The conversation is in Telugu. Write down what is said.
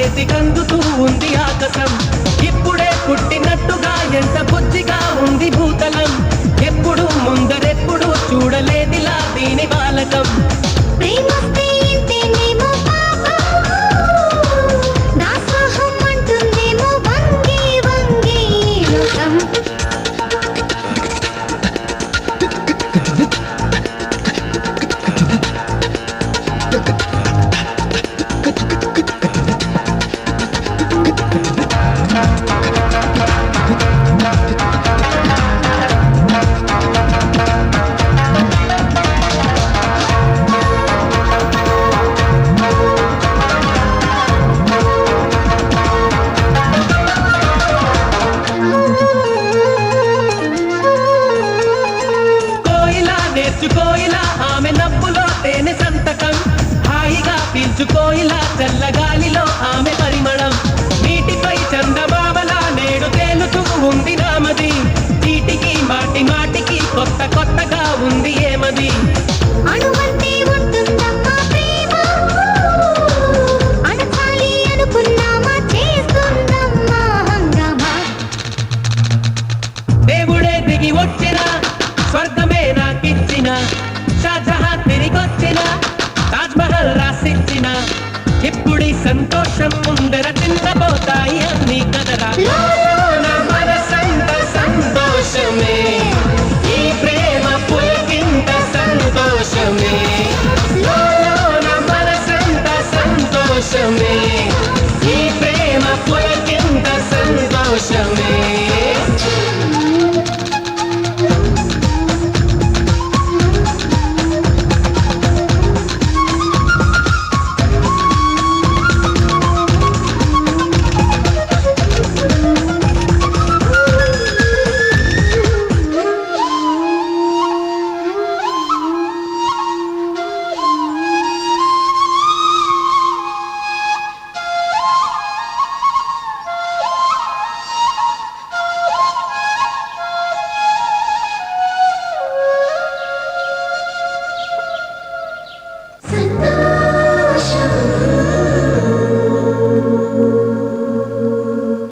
చేతి కందుతూ ఉంది ఆకాశం. ఇప్పుడే పుట్టినట్టుగా ఎంత బుద్ధిగా ఉంది భూతలం. ఎప్పుడు ముందరెప్పుడు చూడలేదిలా దీని బాలకం. నేర్చుకోయిలా ఆమె నవ్వులో తేనె సంతకం. హాయిగా పీల్చుకోయిలా చల్లగాలిలో ఆమె పరిమళం. నీటిపై చందమామలా నేడు తేలుతూ ఉంది నామది. చీటికి మాటి మాటికి కొత్త కొత్తగా ఉంది ఏమది. దేవుడే దిగి వచ్చిన స్వర్గమే నాకిచ్చిన, షాజహాన్ తిరిగొచ్చిన, తాజ్ మహల్ రాసిచ్చిన. ఇప్పుడి సంతోషం ముందర తింటబోతాయి అన్ని కదరా. మనసంత సంతోషమే, ఈ ప్రేమ పులకింత సంతోషమే.